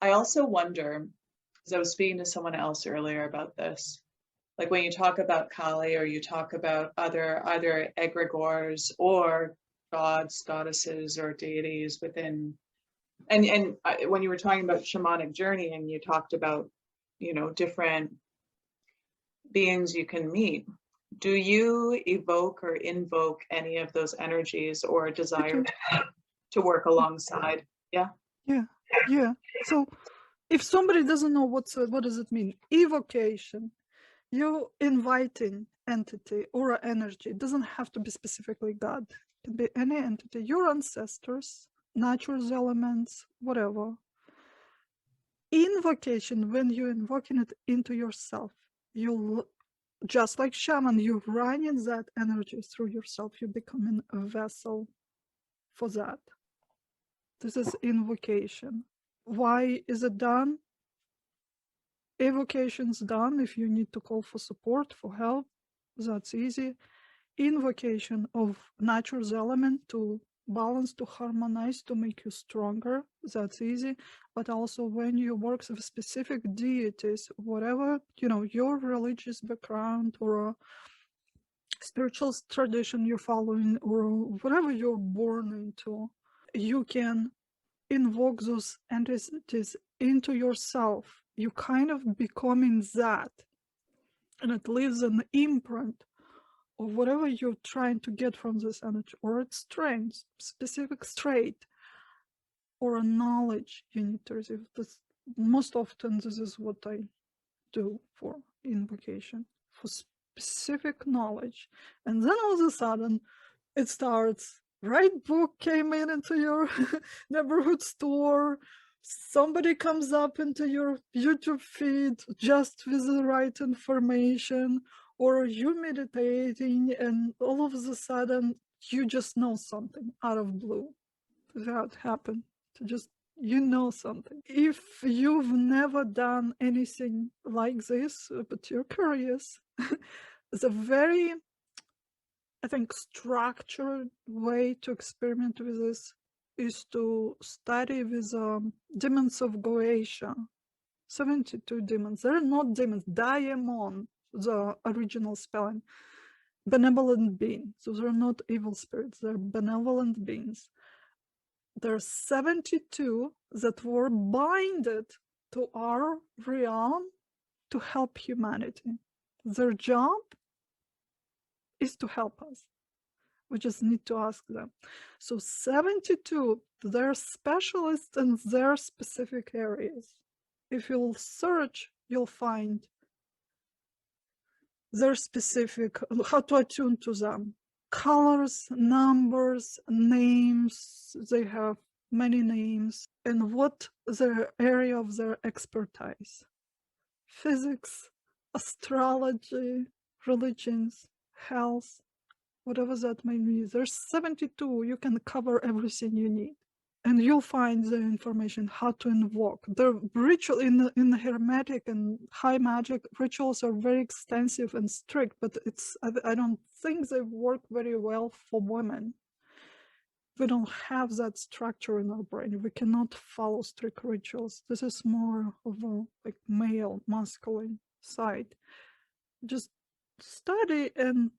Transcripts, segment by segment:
I also wonder, because I was speaking to someone else earlier about this, like when you talk about Kali or you talk about other either egregores or gods, goddesses, or deities within, when you were talking about shamanic journey and you talked about, different beings you can meet, do you evoke or invoke any of those energies or I desire do. to work alongside? Yeah. Yeah, yeah. So if somebody doesn't know what does it mean, evocation, you inviting entity or energy. It doesn't have to be specifically God. It can be any entity, your ancestors, natural elements, whatever. Invocation, when you're invoking it into yourself, you just like shaman, you're running that energy through yourself. You're becoming a vessel for that. This is invocation. Why is it done? Evocation's done if you need to call for support, for help. That's easy. Invocation of natural element to balance, to harmonize, to make you stronger. That's easy. But also when you work with specific deities, whatever, your religious background or a spiritual tradition you're following or whatever you're born into, you can invoke those entities into yourself. You kind of becoming that, and it leaves an imprint of whatever you're trying to get from this energy, or its strength, specific trait, or a knowledge you need to receive. This, most often, this is what I do for invocation, for specific knowledge. And then all of a sudden, it starts. Right book came into your neighborhood store. Somebody comes up into your YouTube feed just with the right information, or you meditating, and all of a sudden you just know something out of blue. That happened. To just something. If you've never done anything like this, but you're curious, it's a very, I think, structured way to experiment with this is to study with demons of Goetia. 72 demons. They're not demons. Daemon, the original spelling. Benevolent beings. Those are not evil spirits. They're benevolent beings. There's 72 that were binded to our realm to help humanity. Their job is to help us. We just need to ask them. So 72, they're specialists in their specific areas. If you'll search, you'll find their specific, how to attune to them. Colors, numbers, names, they have many names, and what their area of their expertise. Physics, astrology, religions, health, whatever that may be. There's 72, you can cover everything you need. And you'll find the information how to invoke. The ritual in the Hermetic and high magic rituals are very extensive and strict, but I don't think they work very well for women. We don't have that structure in our brain. We cannot follow strict rituals. This is more of a like male, masculine side. Just study and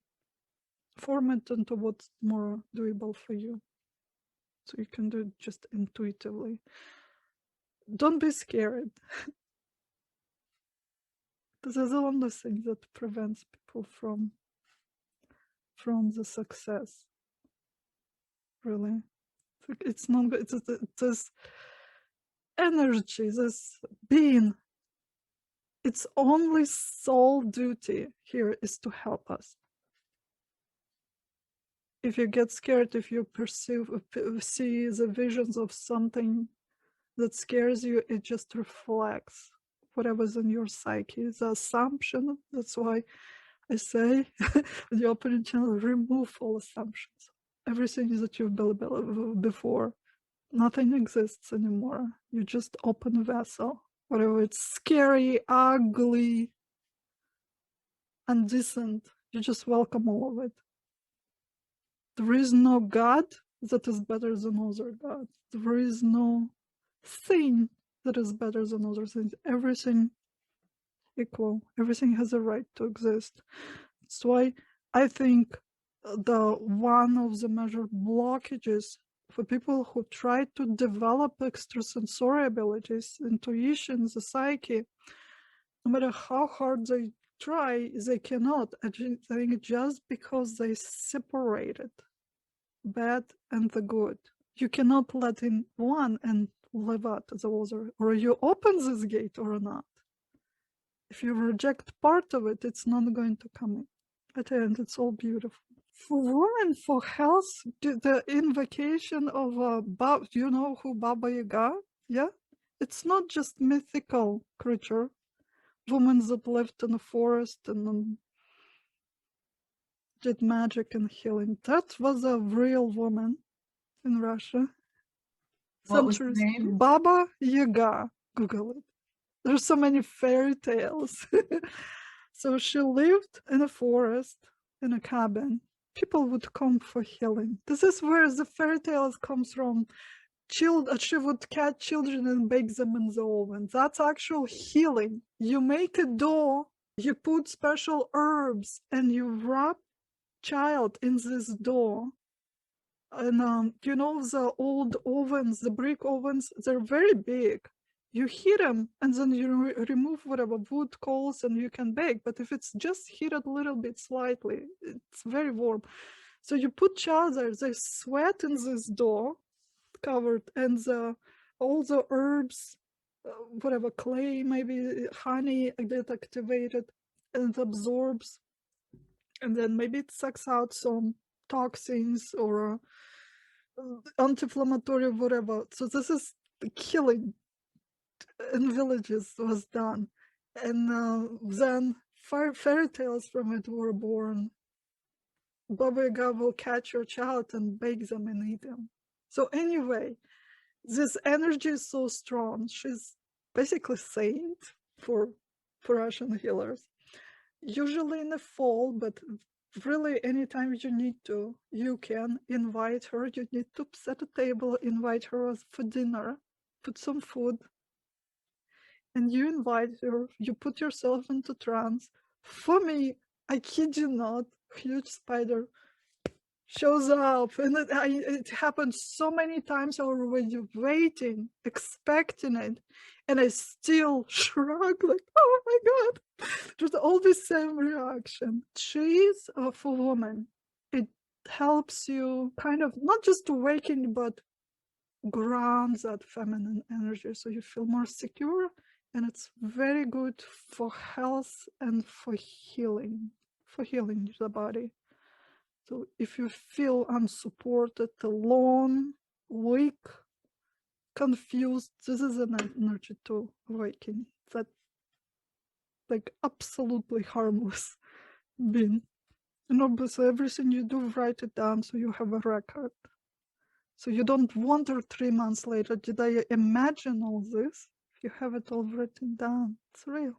form it into what's more doable for you. So you can do it just intuitively. Don't be scared. This is the only thing that prevents people from the success. Really, it's not. It's this energy, this being. Its only sole duty here is to help us. If you get scared, if you see the visions of something that scares you, it just reflects whatever's in your psyche. The assumption, that's why I say the opening channel, remove all assumptions. Everything that you've built before, nothing exists anymore. You just open a vessel. Whatever it's scary, ugly, indecent, you just welcome all of it. There is no God that is better than other gods. There is no thing that is better than other things. Everything equal. Everything has a right to exist. That's why I think the one of the major blockages for people who try to develop extrasensory abilities, intuition, the psyche, no matter how hard they try, they cannot. I think just because they separated bad and the good. You cannot let in one and leave out the other, or you open this gate or not. If you reject part of it, it's not going to come in. At the end, it's all beautiful. For women, for health, the invocation of do you know who Baba Yaga? Yeah, it's not just mythical creature. Women that lived in the forest and did magic and healing. That was a real woman in Russia. What was the Centuries. name? Baba Yaga. Google it. There's so many fairy tales. So she lived in a forest, in a cabin. People would come for healing. This is where the fairy tales comes from. She would catch children and bake them in the oven. That's actual healing. You make a dough, you put special herbs, and you wrap child in this dough. And you know, the old ovens, the brick ovens, they're very big. You heat them and then you remove whatever wood, coals, and you can bake. But if it's just heated a little bit slightly, it's very warm. So you put child there, they sweat in this dough covered, and all the herbs, whatever, clay, maybe honey, get activated and it absorbs. And then maybe it sucks out some toxins or anti-inflammatory, whatever. So this is the killing in villages was done, and then fairy tales from it were born. Baba Yaga will catch your child and bake them and eat them. So anyway, this energy is so strong. She's basically saint for Russian healers. Usually in the fall, but really anytime you need to, you can invite her. You need to set a table, invite her for dinner, put some food, and you invite her. You put yourself into trance. For me, I kid you not, huge spider shows up, and it happens so many times over when you're waiting, expecting it, and I still shrug like, oh my god, there's all the same reaction. Cheese for women, it helps you kind of not just awaken but grounds that feminine energy, so you feel more secure, and it's very good for health and for healing the body. So if you feel unsupported, alone, weak, confused, this is an energy to awaken. That like absolutely harmless being. And obviously everything you do, write it down so you have a record. So you don't wonder 3 months later, did I imagine all this? You have it all written down. It's real.